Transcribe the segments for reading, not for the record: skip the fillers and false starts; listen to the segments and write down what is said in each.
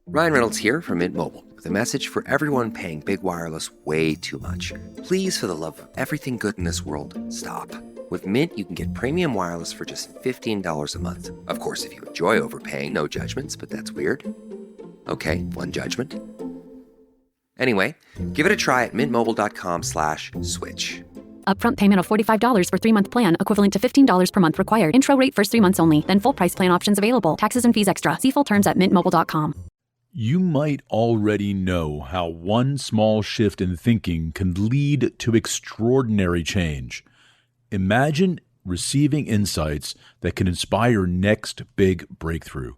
Ryan Reynolds here from Mint Mobile with a message for everyone paying big wireless way too much. Please, for the love of everything good in this world, stop. With Mint, you can get premium wireless for just $15 a month. Of course, if you enjoy overpaying, no judgments, but that's weird. Okay, one judgment. Anyway, give it a try at mintmobile.com/switch. Upfront payment of $45 for 3-month plan, equivalent to $15 per month required. Intro rate first 3 months only, then full price plan options available. Taxes and fees extra. See full terms at mintmobile.com. You might already know how one small shift in thinking can lead to extraordinary change. Imagine receiving insights that can inspire your next big breakthrough.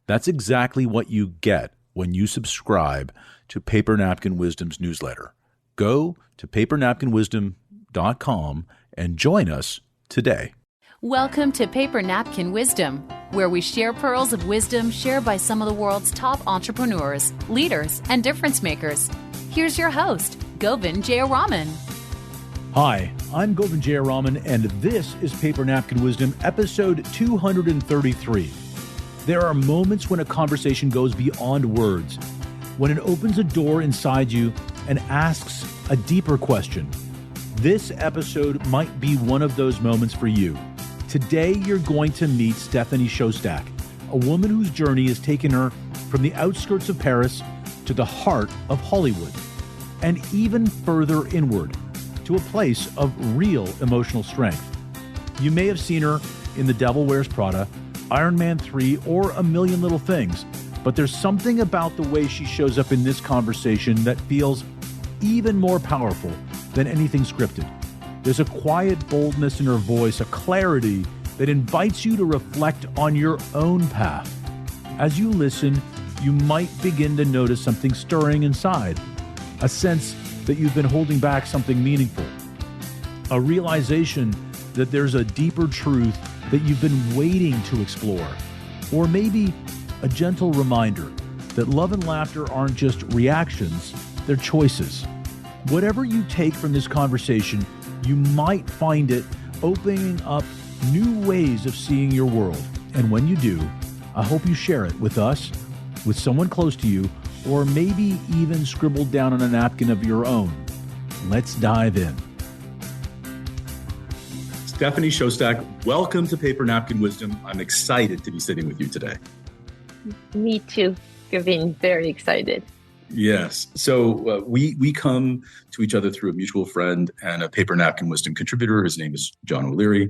That's exactly what you get when you subscribe to Paper Napkin Wisdom's newsletter. Go to papernapkinwisdom.com and join us today. Welcome to Paper Napkin Wisdom, where we share pearls of wisdom shared by some of the world's top entrepreneurs, leaders, and difference makers. Here's your host, Govind Jayaraman. Hi, I'm Govind Jayaraman, and this is Paper Napkin Wisdom, episode 233. There are moments when a conversation goes beyond words, when it opens a door inside you and asks a deeper question. This episode might be one of those moments for you. Today, you're going to meet Stéphanie Szostak, a woman whose journey has taken her from the outskirts of Paris to the heart of Hollywood, and even further inward to a place of real emotional strength. You may have seen her in The Devil Wears Prada, Iron Man 3, or A Million Little Things, but there's something about the way she shows up in this conversation that feels even more powerful than anything scripted. There's a quiet boldness in her voice, a clarity that invites you to reflect on your own path. As you listen, you might begin to notice something stirring inside, a sense that you've been holding back something meaningful, a realization that there's a deeper truth that you've been waiting to explore, or maybe a gentle reminder that love and laughter aren't just reactions, they're choices. Whatever you take from this conversation, you might find it opening up new ways of seeing your world. And when you do, I hope you share it with us, with someone close to you, or maybe even scribbled down on a napkin of your own. Let's dive in. Stéphanie Szostak, welcome to Paper Napkin Wisdom. I'm excited to be sitting with you today. Me too. You've been very excited. Yes. So we come to each other through a mutual friend and a Paper Napkin Wisdom contributor. His name is John O'Leary.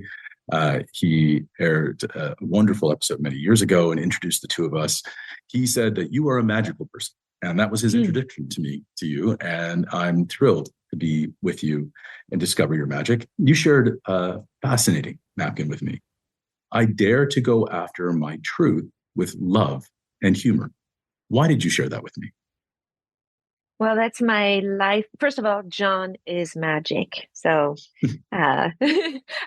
He aired a wonderful episode many years ago and introduced the two of us. He said that you are a magical person. And that was his introduction to you. And I'm thrilled to be with you and discover your magic. You shared a fascinating napkin with me. I dare to go after my truth with love and humor. Why did you share that with me? Well, that's my life. First of all, John is magic. So I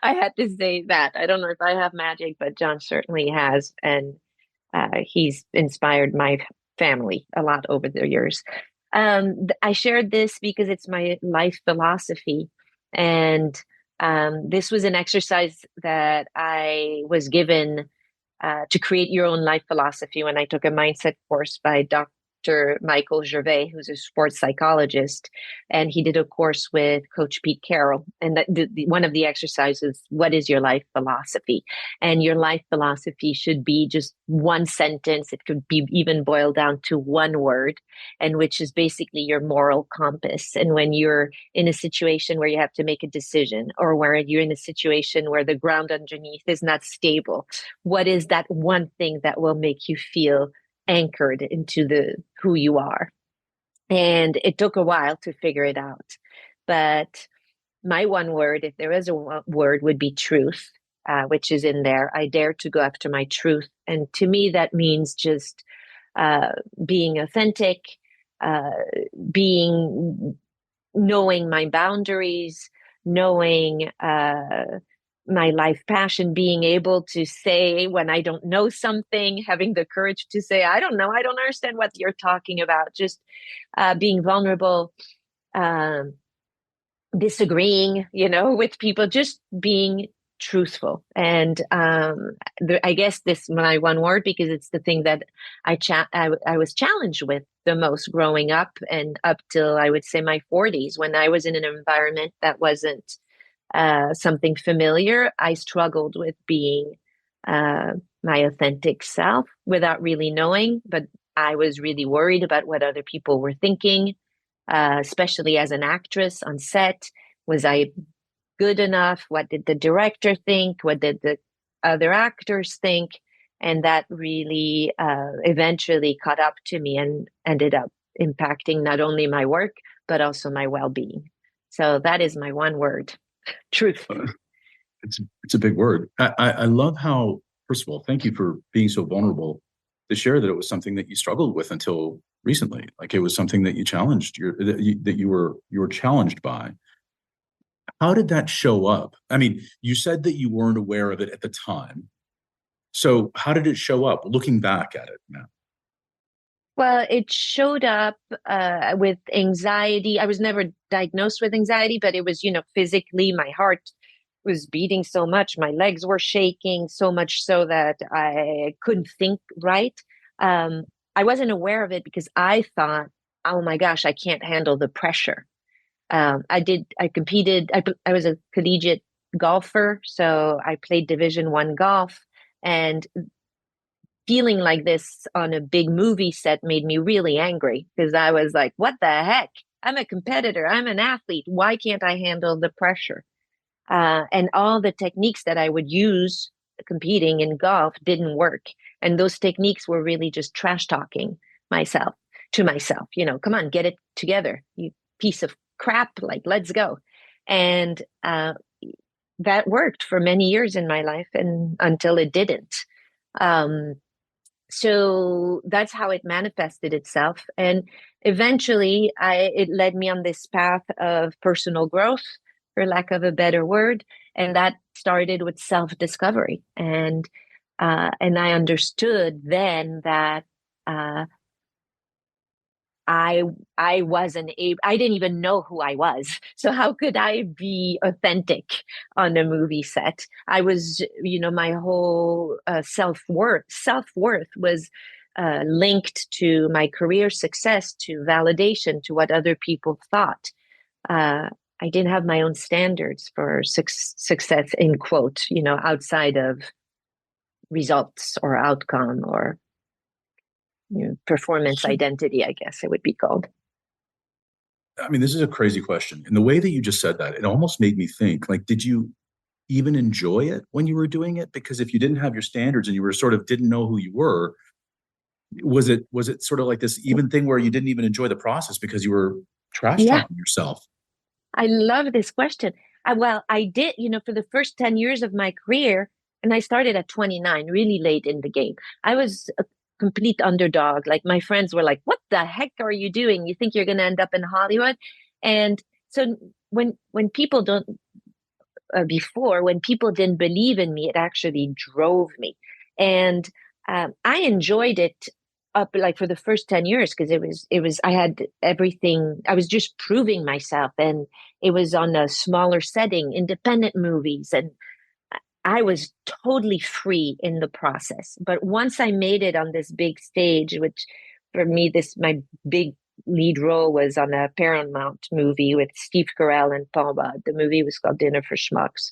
had to say that. I don't know if I have magic, but John certainly has. And he's inspired my family a lot over the years. I shared this because it's my life philosophy. And this was an exercise that I was given to create your own life philosophy when I took a mindset course by Dr. Michael Gervais, who's a sports psychologist, and he did a course with Coach Pete Carroll. And one of the exercises, what is your life philosophy? And your life philosophy should be just one sentence. It could be even boiled down to one word, and which is basically your moral compass. And when you're in a situation where you have to make a decision, or where you're in a situation where the ground underneath is not stable, what is that one thing that will make you feel anchored into who you are? And it took a while to figure it out. But my one word, if there is a word, would be truth, which is in there. I dare to go after my truth. And to me, that means just being authentic, knowing my boundaries, knowing my life passion, being able to say when I don't know something, having the courage to say, I don't know, I don't understand what you're talking about. Just being vulnerable, disagreeing, with people, just being truthful. And I guess this is my one word, because it's the thing that I was challenged with the most growing up, and up till I would say my 40s, when I was in an environment that wasn't something familiar. I struggled with being my authentic self without really knowing, but I was really worried about what other people were thinking, especially as an actress on set. Was I good enough? What did the director think? What did the other actors think? And that really eventually caught up to me and ended up impacting not only my work, but also my well-being. So that is my one word: truth. It's a big word. I love how, first of all, thank you for being so vulnerable to share that it was something that you struggled with until recently. Like, it was something that you challenged, that you were challenged by. How did that show up? I mean, you said that you weren't aware of it at the time. So how did it show up looking back at it now? Well, it showed up with anxiety. I was never diagnosed with anxiety, but it was, physically, my heart was beating so much. My legs were shaking so much so that I couldn't think right. I wasn't aware of it because I thought, oh my gosh, I can't handle the pressure. I competed. I was a collegiate golfer, so I played Division I golf, and feeling like this on a big movie set made me really angry, because I was like, what the heck? I'm a competitor. I'm an athlete. Why can't I handle the pressure? And all the techniques that I would use competing in golf didn't work. And those techniques were really just trash talking myself to myself. Come on, get it together, you piece of crap, like, let's go. And that worked for many years in my life, and until it didn't. So that's how it manifested itself. And eventually it led me on this path of personal growth, for lack of a better word. And that started with self-discovery. And I understood then that I wasn't able, I didn't even know who I was. So how could I be authentic on a movie set? I was, my whole self-worth was linked to my career success, to validation, to what other people thought. I didn't have my own standards for success, in quote, outside of results or outcome, or performance identity, I guess it would be called. I mean, this is a crazy question. And the way that you just said that, it almost made me think, like, did you even enjoy it when you were doing it? Because if you didn't have your standards and you were sort of didn't know who you were, was it sort of like this even thing where you didn't even enjoy the process because you were trash talking yourself? I love this question. I did, for the first 10 years of my career, and I started at 29, really late in the game. I was a complete underdog. Like, my friends were like, what the heck are you doing? You think you're going to end up in Hollywood? And so when people don't, when people didn't believe in me, it actually drove me. And I enjoyed it up, like, for the first 10 years, because I had everything. I was just proving myself, and it was on a smaller setting, independent movies, and I was totally free in the process. But once I made it on this big stage, which for me, my big lead role was on a Paramount movie with Steve Carell and Paul Rudd. The movie was called Dinner for Schmucks.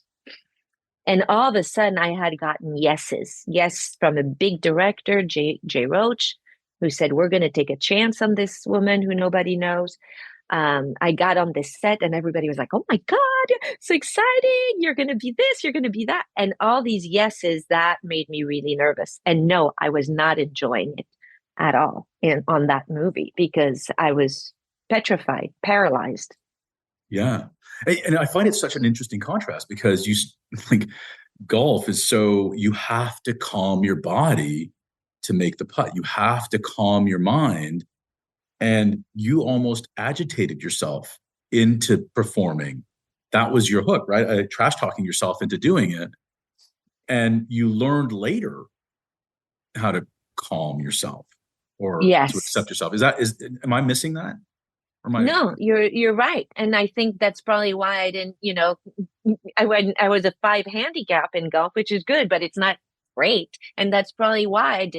And all of a sudden, I had gotten yes from a big director, Jay Roach, who said, we're going to take a chance on this woman who nobody knows. I got on this set, and everybody was like, oh my God, so exciting. You're going to be this, you're going to be that. And all these yeses, that made me really nervous. And no, I was not enjoying it at all on that movie, because I was petrified, paralyzed. Yeah. And I find it such an interesting contrast, because like, golf is so, you have to calm your body to make the putt. You have to calm your mind. And you almost agitated yourself into performing. That was your hook, right? Trash talking yourself into doing it. And you learned later how to calm yourself, or to accept yourself. Am I missing that? Or am I? No, you're right. And I think that's probably why I didn't, I was a 5 handicap in golf, which is good, but it's not great. And that's probably why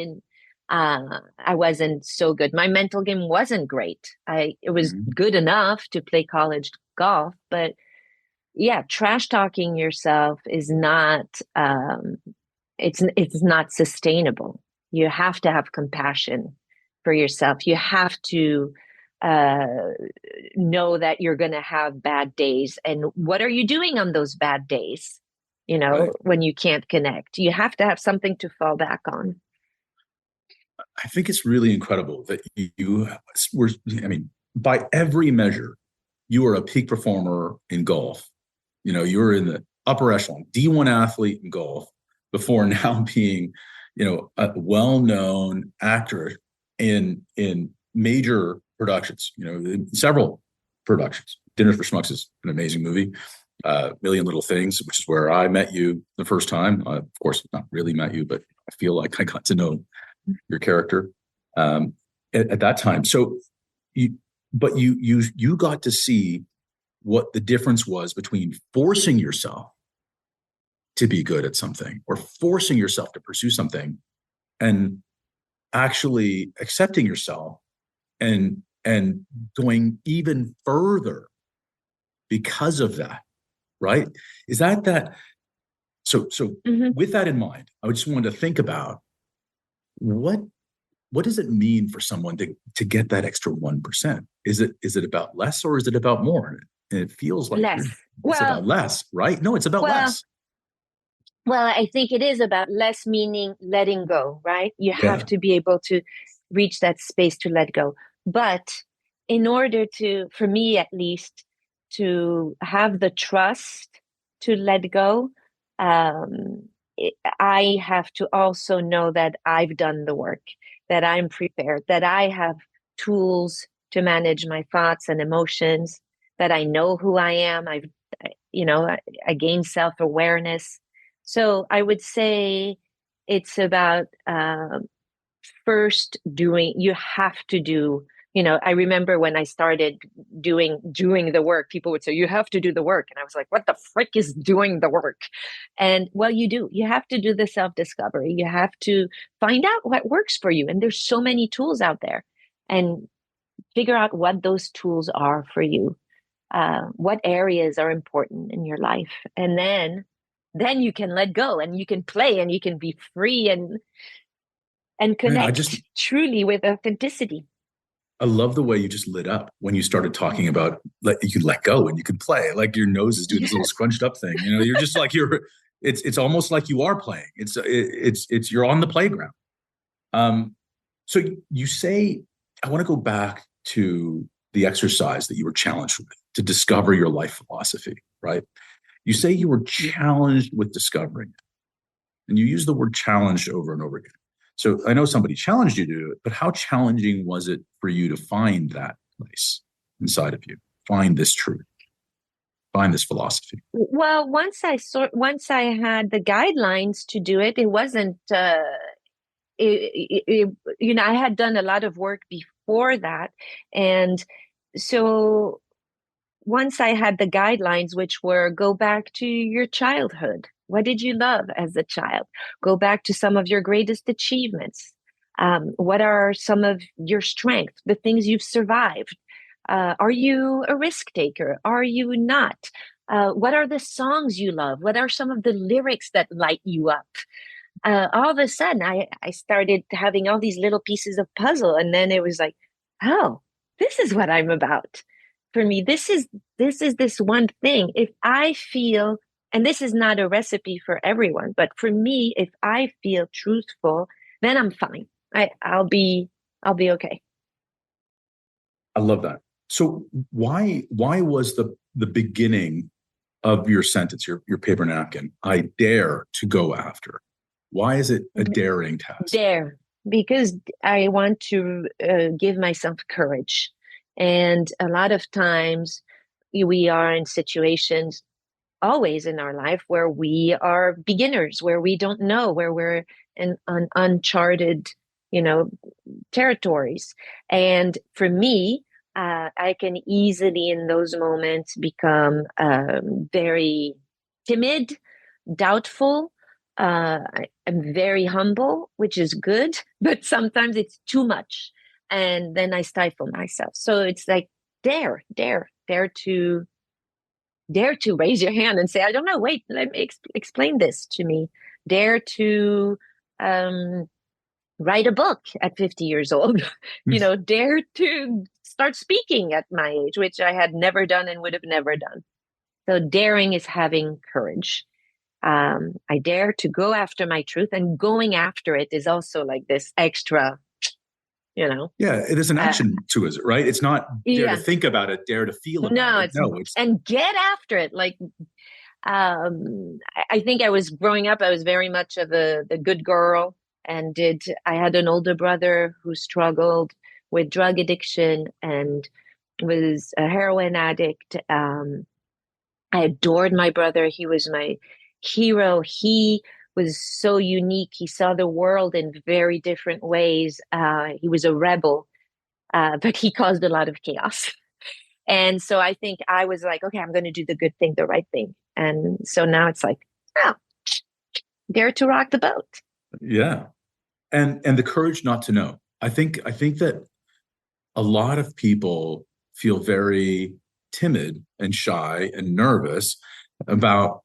I wasn't so good. My mental game wasn't great. It was Mhm. good enough to play college golf, but yeah, trash talking yourself is not, it's not sustainable. You have to have compassion for yourself. You have to uh, know that you're going to have bad days. And what are you doing on those bad days? Right. When you can't connect, you have to have something to fall back on. I think it's really incredible that you were, I mean, by every measure, you are a peak performer in golf. You're in the upper echelon, D1 athlete in golf before now being, a well-known actor in major productions, several productions. Dinner for Schmucks is an amazing movie. Million Little Things, which is where I met you the first time. Of course, not really met you, but I feel like I got to know your character at that time. So, you got to see what the difference was between forcing yourself to be good at something or forcing yourself to pursue something, and actually accepting yourself and going even further because of that. Right? Is that? So Mm-hmm. with that in mind, I just wanted to think about what does it mean for someone to get that extra 1%? Is it about less or is it about more? And it feels like Less. it's about less, right? No, it's about Well, less. well, I think it is about less, meaning letting go, right? You have Yeah. to be able to reach that space to let go. But in order for me at least, to have the trust to let go, um, I have to also know that I've done the work, that I'm prepared, that I have tools to manage my thoughts and emotions, that I know who I am. I gain self-awareness. So I would say it's about first doing, you have to do, I remember when I started doing the work, people would say, you have to do the work. And I was like, what the frick is doing the work? And well, you have to do the self-discovery. You have to find out what works for you. And there's so many tools out there, and figure out what those tools are for you. What areas are important in your life, and then you can let go and you can play and you can be free and Man, connect truly with authenticity. I love the way you just lit up when you started talking about you can let go and you can play. Like your nose is doing this little scrunched up thing. You're just like it's almost like you are playing. It's you're on the playground. So you say, I want to go back to the exercise that you were challenged with to discover your life philosophy, right? You say you were challenged with discovering it, and you use the word challenged over and over again. So I know somebody challenged you to do it, but how challenging was it for you to find that place inside of you, find this truth, find this philosophy? Well, once I had the guidelines to do it, it wasn't. I had done a lot of work before that, and so once I had the guidelines, which were go back to your childhood. What did you love as a child? Go back to some of your greatest achievements. What are some of your strengths, the things you've survived? Are you a risk taker? Are you not? What are the songs you love? What are some of the lyrics that light you up? All of a sudden, I started having all these little pieces of puzzle. And then it was like, oh, this is what I'm about. For me, this one thing. If I feel, and this is not a recipe for everyone, but for me, if I feel truthful, then I'm fine. I'll be okay. I love that. So why was the beginning of your sentence, your paper napkin, I dare to go after? Why is it a daring task? Dare, because I want to give myself courage. And a lot of times we are in situations always in our life where we are beginners, where we don't know, where we're in uncharted, territories. And for me, I can easily, in those moments, become very timid, doubtful. I'm very humble, which is good, but sometimes it's too much. And then I stifle myself. So it's like, dare to raise your hand and say, I don't know, wait, let me explain this to me. Dare to write a book at 50 years old, dare to start speaking at my age, which I had never done and would have never done. So daring is having courage. I dare to go after my truth, and going after it is also like this extra, Yeah, it is an action to it, right? It's not dare to think about it, dare to feel about it. No, it's and get after it. Like, I think I was growing up, I was very much of the good girl, and I had an older brother who struggled with drug addiction and was a heroin addict. I adored my brother. He was my hero. He was so unique. He saw the world in very different ways. He was a rebel, but he caused a lot of chaos. And so I think I was like, okay, I'm going to do the good thing, the right thing. And so now it's like, oh, dare to rock the boat. Yeah. And the courage not to know. I think that a lot of people feel very timid and shy and nervous about,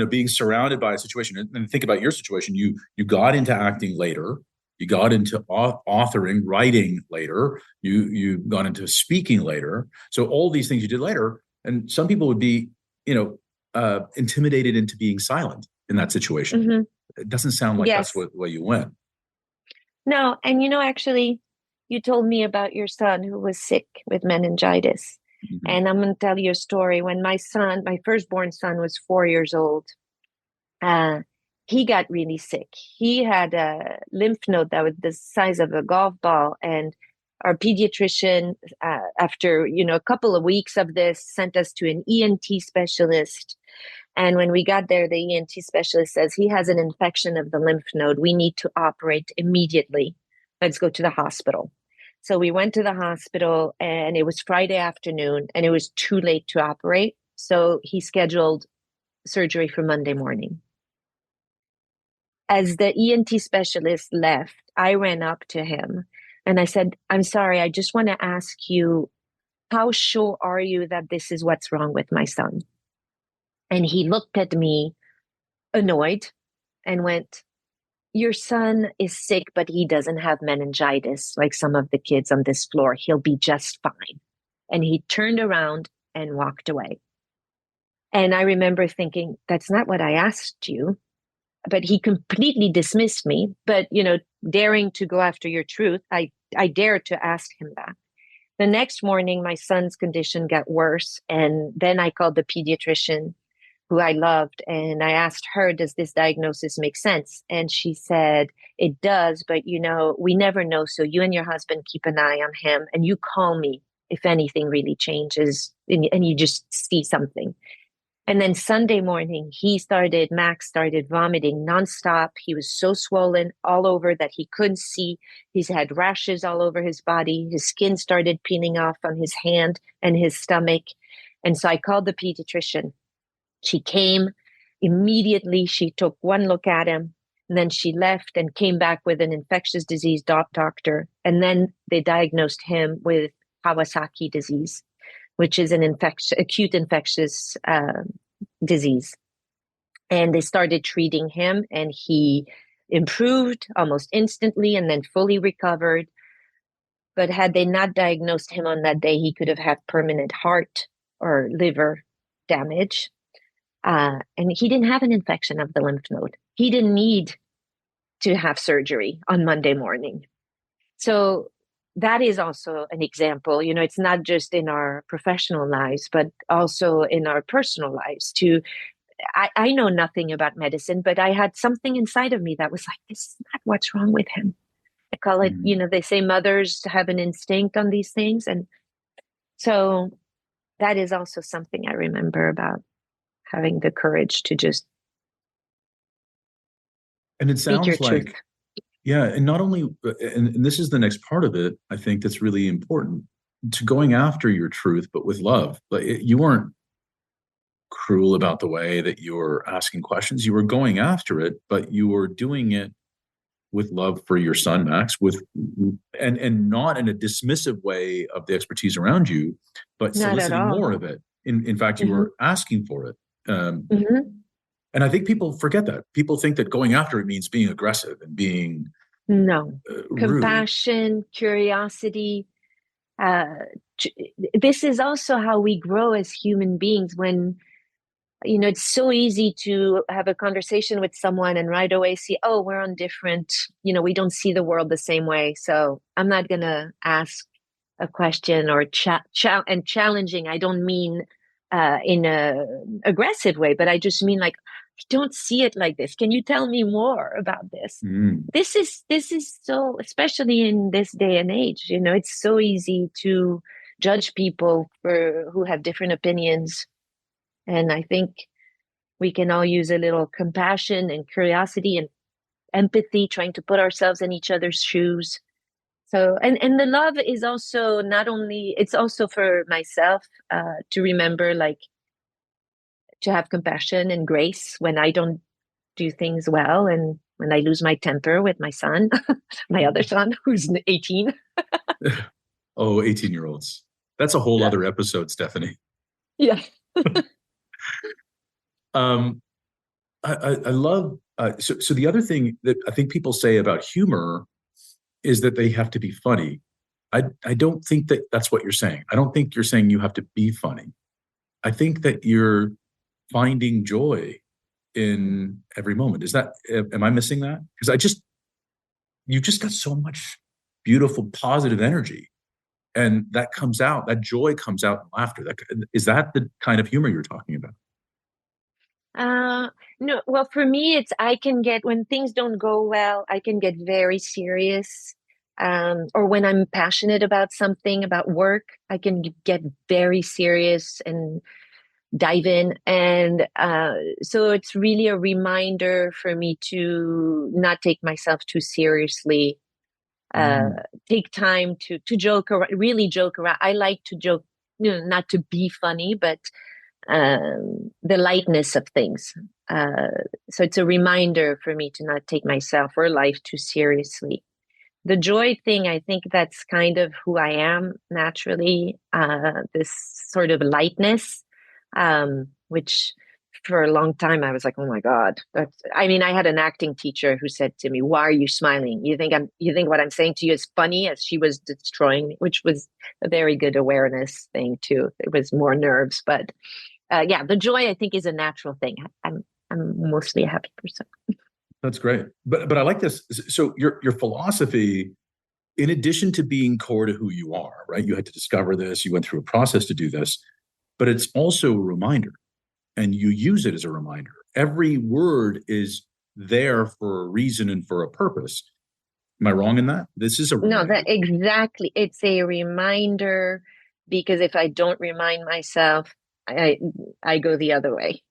being surrounded by a situation. And think about your situation. You got into acting later. You got into authoring, writing later. You got into speaking later. So all these things you did later. And some people would be, intimidated into being silent in that situation. Mm-hmm. It doesn't sound like that's what way you went. No. And, actually, you told me about your son who was sick with meningitis. Mm-hmm. And I'm going to tell you a story. When my firstborn son was 4 years old, he got really sick. He had a lymph node that was the size of a golf ball. And our pediatrician, after, a couple of weeks of this, sent us to an ENT specialist. And when we got there, the ENT specialist says he has an infection of the lymph node. We need to operate immediately. Let's go to the hospital. So we went to the hospital, and it was Friday afternoon, and it was too late to operate. So he scheduled surgery for Monday morning. As the ENT specialist left, I ran up to him and I said, I'm sorry, I just want to ask you, how sure are you that this is what's wrong with my son? And he looked at me annoyed and went, your son is sick, but he doesn't have meningitis like some of the kids on this floor. He'll be just fine. And he turned around and walked away. And I remember thinking, that's not what I asked you. But he completely dismissed me. But, daring to go after your truth, I dared to ask him that. The next morning, my son's condition got worse. And then I called the pediatrician who I loved, and I asked her, does this diagnosis make sense? And she said, it does, but we never know. So you and your husband keep an eye on him, and you call me if anything really changes and you just see something. And then Sunday morning, Max started vomiting nonstop. He was so swollen all over that he couldn't see. He's had rashes all over his body. His skin started peeling off on his hand and his stomach. And so I called the pediatrician. She came immediately. She took one look at him, and then she left and came back with an infectious disease doctor. And then they diagnosed him with Kawasaki disease, which is an acute infectious disease. And they started treating him, and he improved almost instantly and then fully recovered. But had they not diagnosed him on that day, he could have had permanent heart or liver damage. And he didn't have an infection of the lymph node. He didn't need to have surgery on Monday morning. So that is also an example. It's not just in our professional lives, but also in our personal lives. I know nothing about medicine, but I had something inside of me that was like, this is not what's wrong with him. I call it, they say mothers have an instinct on these things. And so that is also something I remember about having the courage to just and it sounds your like truth. Yeah, and not only, and this is the next part of it, I think that's really important. to going after your truth, but with love. Like you weren't cruel about the way that you were asking questions. You were going after it, but you were doing it with love for your son, Max, and not in a dismissive way of the expertise around you, but Not at soliciting all. more of it. In fact, you Hmm. were asking for it. Hmm. And I think people forget that. People think that going after it means being aggressive and being No. rude. Compassion, curiosity. Uh, this is also how we grow as human beings when, it's so easy to have a conversation with someone and right away see, oh, we're on different, we don't see the world the same way. So I'm not going to ask a question or and challenging. I don't mean in a aggressive way, but I just mean like, I don't see it like this. Can you tell me more about this? Mm. This is so, especially in this day and age, it's so easy to judge people for who have different opinions. And I think we can all use a little compassion and curiosity and empathy, trying to put ourselves in each other's shoes. So, and the love is also not only, it's also for myself to remember, like, to have compassion and grace when I don't do things well and when I lose my temper with my son, my other son, who's 18. Oh, 18-year-olds. That's a whole Yeah. other episode, Stephanie. Yeah. Um, I love, so the other thing that I think people say about humor is that they have to be funny. I don't think that that's what you're saying. I don't think you're saying you have to be funny. I think that you're finding joy in every moment. Am I missing that? Because you just got so much beautiful, positive energy. And that joy comes out in laughter. Is that the kind of humor you're talking about? Uh, no, well, for me, I can get, when things don't go well, I can get very serious. Or when I'm passionate about something, about work, I can get very serious and dive in. And so it's really a reminder for me to not take myself too seriously. Uh, Mm. Take time to joke around, really joke around. I like to joke, not to be funny, but the lightness of things. Uh, so it's a reminder for me to not take myself or life too seriously. The joy thing, I think that's kind of who I am naturally, this sort of lightness, which for a long time I was like, oh my God. I mean, I had an acting teacher who said to me, why are you smiling? You think what I'm saying to you is funny, as she was destroying me, which was a very good awareness thing too. It was more nerves, but yeah, the joy I think is a natural thing. I'm mostly a happy person. That's great. But I like this. So your philosophy, in addition to being core to who you are, right? You had to discover this, you went through a process to do this, but it's also a reminder. And you use it as a reminder. Every word is there for a reason and for a purpose. Am I wrong in that? This is a No, reminder. that exactly. It's a reminder because if I don't remind myself, I I go the other way.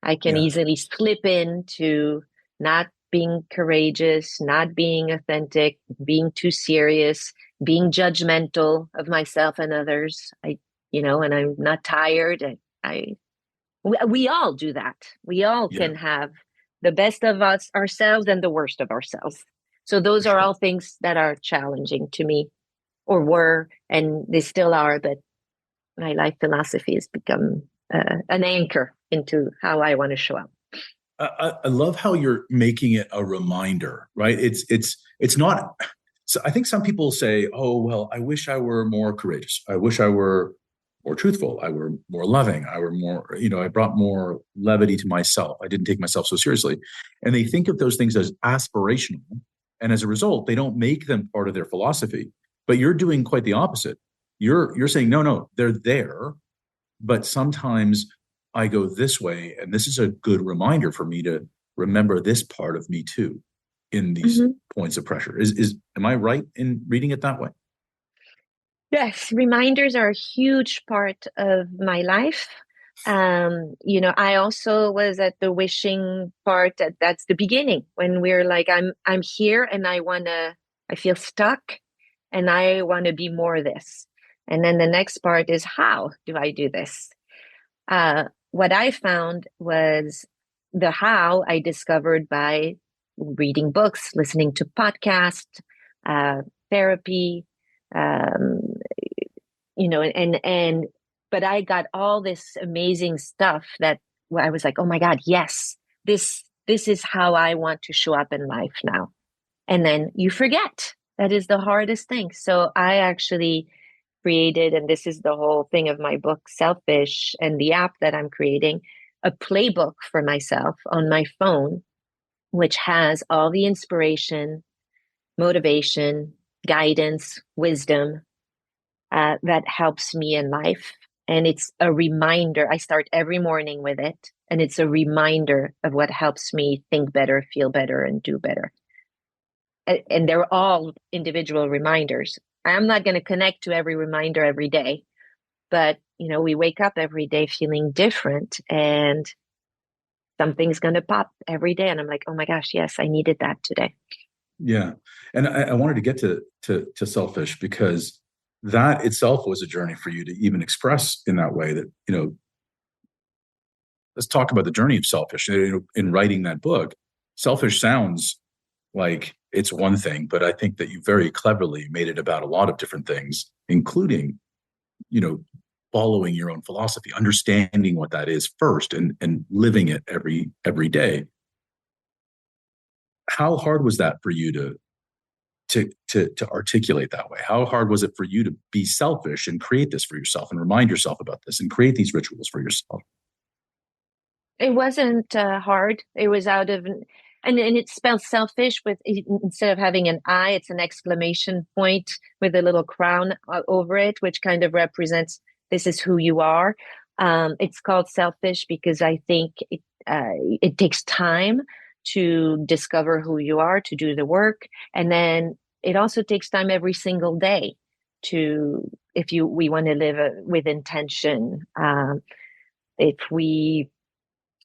I can Yeah. easily slip into not being courageous, not being authentic, being too serious, being judgmental of myself and others. And I'm not tired. We all do that. We all Yeah, can have the best of us ourselves and the worst of ourselves. So for those are sure. all things that are challenging to me, or were, and they still are. But my life philosophy has become an anchor into how I want to show up. I love how you're making it a reminder, right? It's not. So I think some people say, "Oh, well, I wish I were more courageous. I wish I were more truthful. I were more loving. I were more, I brought more levity to myself. I didn't take myself so seriously." And they think of those things as aspirational, and as a result, they don't make them part of their philosophy. But you're doing quite the opposite. You're saying, no, no, they're there, but sometimes I go this way, and this is a good reminder for me to remember this part of me too in these Mhm. points of pressure. Is am I right in reading it that way? Yes, reminders are a huge part of my life. I also was at the wishing part. That's the beginning when we're like, I'm here and I feel stuck and I want to be more of this. And then the next part is, how do I do this? What I found was the how I discovered by reading books, listening to podcasts, therapy, um, but I got all this amazing stuff that I was like, oh my God, yes, this is how I want to show up in life now. And then you forget. That is the hardest thing. So I actually created, and this is the whole thing of my book, Selfish, and the app that I'm creating, a playbook for myself on my phone, which has all the inspiration, motivation, guidance, wisdom that helps me in life. And it's a reminder. I start every morning with it, and it's a reminder of what helps me think better, feel better, and do better. And they're all individual reminders. I'm not going to connect to every reminder every day, but we wake up every day feeling different, and something's going to pop every day. And I'm like, oh my gosh, yes, I needed that today. Yeah. And I wanted to get to Selfish, because that itself was a journey for you to even express in that way that, let's talk about the journey of Selfish. In writing that book, Selfish sounds like it's one thing, but I think that you very cleverly made it about a lot of different things, including, following your own philosophy, understanding what that is first, and living it every day. How hard was that for you to articulate that way? How hard was it for you to be selfish and create this for yourself and remind yourself about this and create these rituals for yourself? It wasn't hard. It was out of, and it's spelled selfish with, instead of having an I, it's an exclamation point with a little crown over it, which kind of represents this is who you are. It's called selfish because I think it takes time to discover who you are, to do the work. And then it also takes time every single day we want to live with intention. If we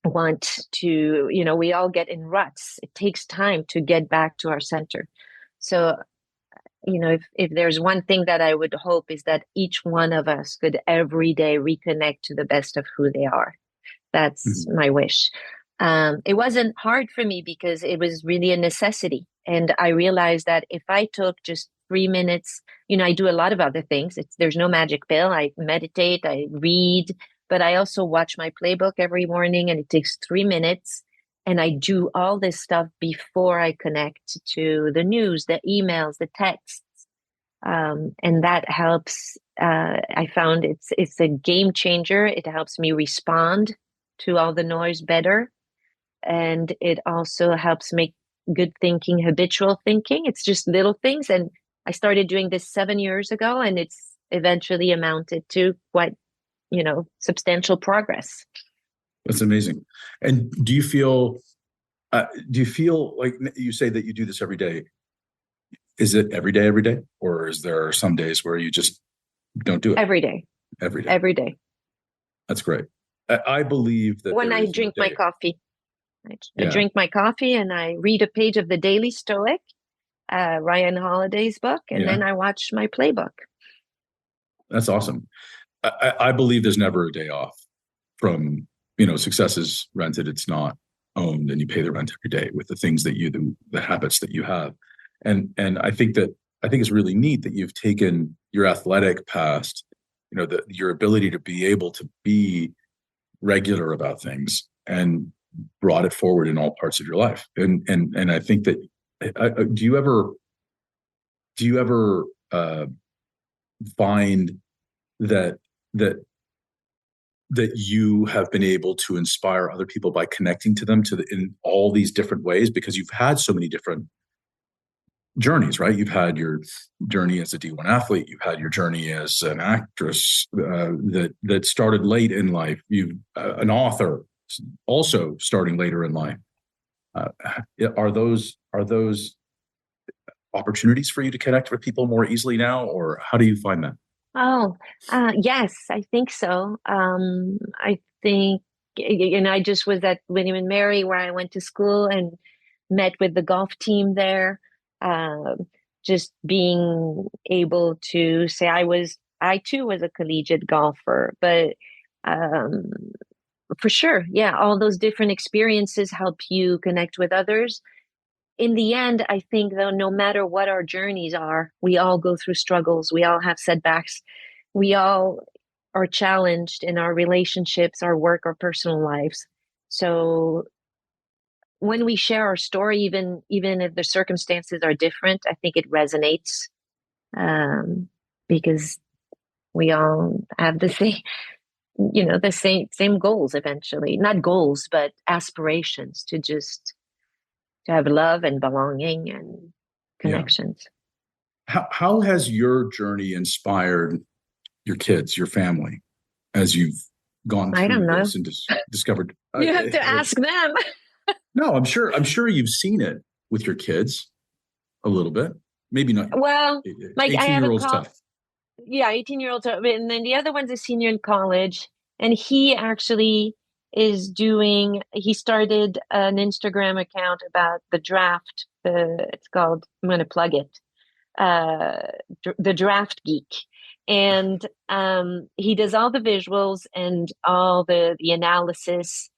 want to, we all get in ruts. It takes time to get back to our center. So, if there's one thing that I would hope is that each one of us could every day reconnect to the best of who they are. That's my wish. It wasn't hard for me because it was really a necessity. And I realized that if I took just 3 minutes, I do a lot of other things. There's no magic pill. I meditate, I read, but I also watch my playbook every morning, and it takes 3 minutes. And I do all this stuff before I connect to the news, the emails, the texts. And that helps. I found it's a game changer. It helps me respond to all the noise better. And it also helps make good thinking habitual thinking. It's just little things. And I started doing this 7 years ago, and it's eventually amounted to quite, substantial progress. That's amazing. And do you feel like you say that you do this every day? Is it every day? Or is there some days where you just don't do it? Every day. Every day. That's great. I believe that when I drink my coffee, I drink my coffee and I read a page of the Daily Stoic, Ryan Holiday's book, and then I watch my playbook. That's awesome. I believe there's never a day off from, success is rented. It's not owned, and you pay the rent every day with the things that you do, the habits that you have. And I think it's really neat that you've taken your athletic past, your ability to be able to be regular about things and brought it forward in all parts of your life. And I think that, do you ever find that you have been able to inspire other people by connecting to them in all these different ways, because you've had so many different journeys, right? You've had your journey as a D1 athlete. You've had your journey as an actress that started late in life. You've an author also starting later in life. Are those opportunities for you to connect with people more easily now, or how do you find that? Oh, yes, I think so. I think, I just was at William and Mary, where I went to school, and met with the golf team there. Just being able to say I was I too was a collegiate golfer, but um, for sure, yeah, all those different experiences help you connect with others. In the end, I think though, no matter what our journeys are, we all go through struggles. We all have setbacks. We all are challenged in our relationships, our work, our personal lives. So when we share our story, even if the circumstances are different, I think it resonates um, because we all have the same, the same goals eventually. Not goals, but aspirations to have love and belonging and Yeah. connections. How has your journey inspired your kids, your family, as you've gone I through don't know. this and discovered? You have to ask them. No, I'm sure you've seen it with your kids a little bit. Maybe not. Well, like I have a 18-year-old's tough. yeah, 18-year-old, and then the other one's a senior in college, and he actually he started an Instagram account about the draft. It's called, I'm going to plug it, the Draft Geek. And he does all the visuals and all the analysis.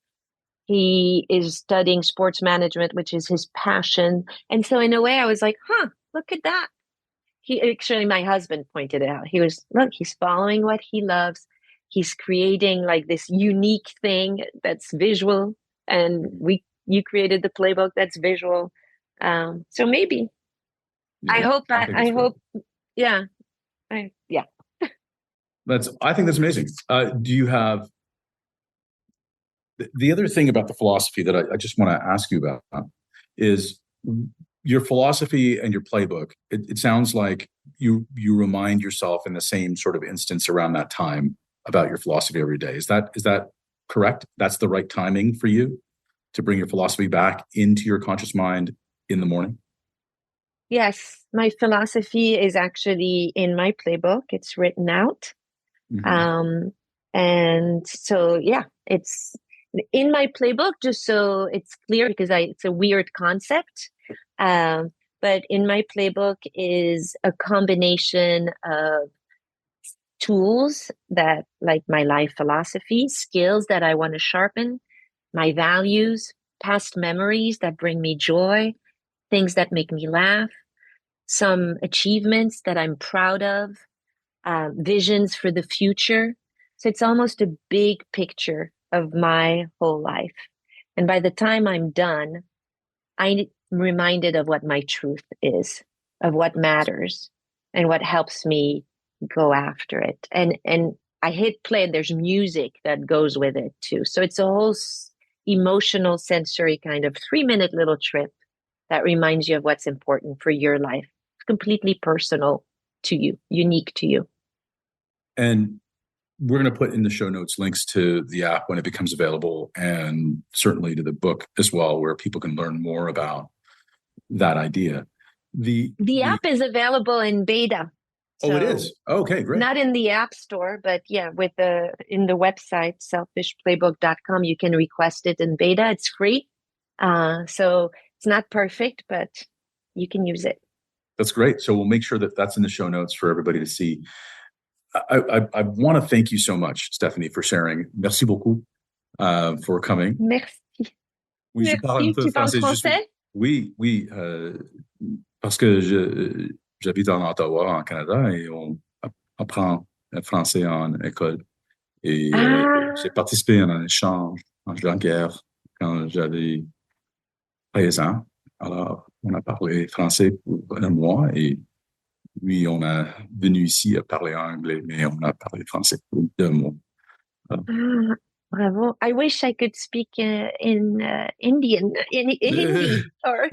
He is studying sports management, which is his passion. And so in a way I was like, look at that. He actually, my husband pointed it out. He was, look, he's following what he loves. He's creating like this unique thing that's visual, and you created the playbook that's visual. So maybe Yeah, I hope I that think I it's great. hope, yeah, yeah. I think that's amazing. Do you have the other thing about the philosophy that I just want to ask you about is your philosophy and your playbook. It sounds like you remind yourself in the same sort of instance around that time about your philosophy every day. Is that correct? That's the right timing for you to bring your philosophy back into your conscious mind in the morning? Yes, my philosophy is actually in my playbook. It's written out. Mm-hmm. And so, yeah, it's in my playbook, just so it's clear, because it's a weird concept. But in my playbook is a combination of tools that, like my life philosophy, skills that I want to sharpen, my values, past memories that bring me joy, things that make me laugh, some achievements that I'm proud of, visions for the future. So it's almost a big picture of my whole life. And by the time I'm done, I'm reminded of what my truth is, of what matters, and what helps me go after it. And I hit play, and there's music that goes with it too. So it's a whole emotional, sensory kind of 3-minute little trip that reminds you of what's important for your life. It's completely personal to you, unique to you. And we're going to put in the show notes links to the app when it becomes available, and certainly to the book as well, where people can learn more about that idea. The app is available in beta. So it is. Okay, great. Not in the app store, but yeah, in the website, selfishplaybook.com, you can request it in beta. It's free. So it's not perfect, but you can use it. That's great. So we'll make sure that that's in the show notes for everybody to see. I want to thank you so much, Stéphanie, for sharing. Merci beaucoup for coming. Merci. Oui, Merci. je parle un peu Tu parles français? Oui, parce que j'habite en Ottawa, en Canada, et on apprend le français en école. Et j'ai participé à un échange en guerre quand j'avais 13 ans. Alors, on a parlé français pour un mois, et puis on a venu ici à parler anglais, mais on a parlé français pour 2 mois. Bravo. I wish I could speak in Indian, in Hindi. Or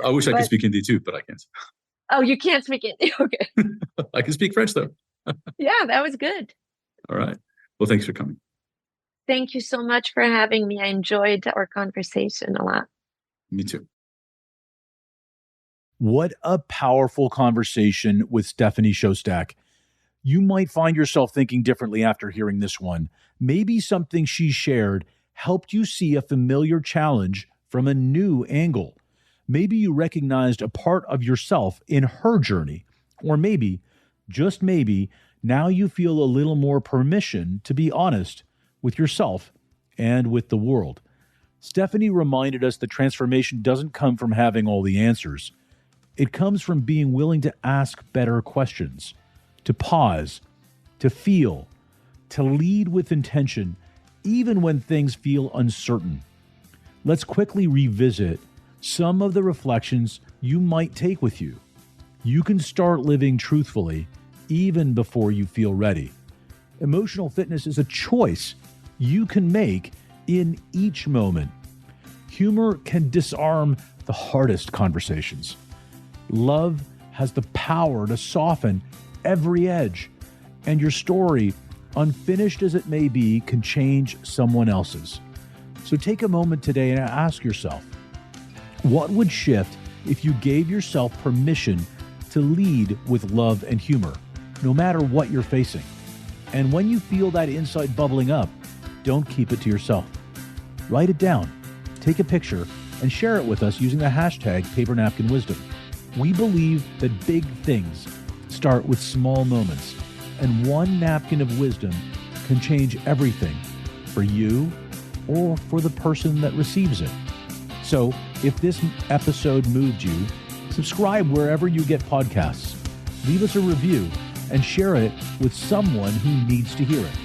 I wish I could speak Hindi too, but I can't. Oh, you can't speak Hindi? Okay. I can speak French, though. Yeah, that was good. All right. Well, thanks for coming. Thank you so much for having me. I enjoyed our conversation a lot. Me too. What a powerful conversation with Stéphanie Szostak. You might find yourself thinking differently after hearing this one. Maybe something she shared helped you see a familiar challenge from a new angle. Maybe you recognized a part of yourself in her journey. Or maybe, just maybe, Now you feel a little more permission to be honest with yourself and with the world. Stephanie reminded us that transformation doesn't come from having all the answers. It comes from being willing to ask better questions, to pause, to feel, to lead with intention, even when things feel uncertain. Let's quickly revisit some of the reflections you might take with you. You can start living truthfully even before you feel ready. Emotional fitness is a choice you can make in each moment. Humor can disarm the hardest conversations. Love has the power to soften every edge, and your story, unfinished as it may be, can change someone else's. So take a moment today and ask yourself, what would shift if you gave yourself permission to lead with love and humor, no matter what you're facing? And when you feel that insight bubbling up, don't keep it to yourself. Write it down, take a picture, and share it with us using the hashtag #PaperNapkinWisdom. We believe that big things start with small moments, and one napkin of wisdom can change everything for you or for the person that receives it. So if this episode moved you, subscribe wherever you get podcasts. Leave us a review and share it with someone who needs to hear it.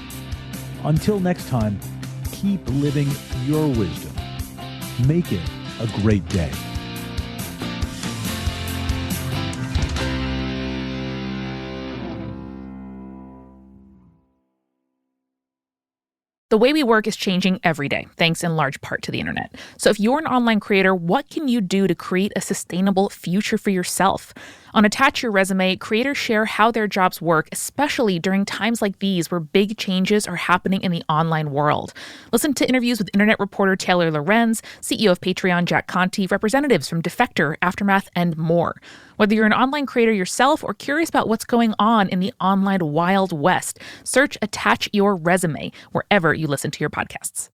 Until next time, keep living your wisdom. Make it a great day. The way we work is changing every day, thanks in large part to the internet. So if you're an online creator, what can you do to create a sustainable future for yourself? On Attach Your Resume, creators share how their jobs work, especially during times like these where big changes are happening in the online world. Listen to interviews with internet reporter Taylor Lorenz, CEO of Patreon Jack Conte, representatives from Defector, Aftermath, and more. Whether you're an online creator yourself or curious about what's going on in the online Wild West, search Attach Your Resume wherever you listen to your podcasts.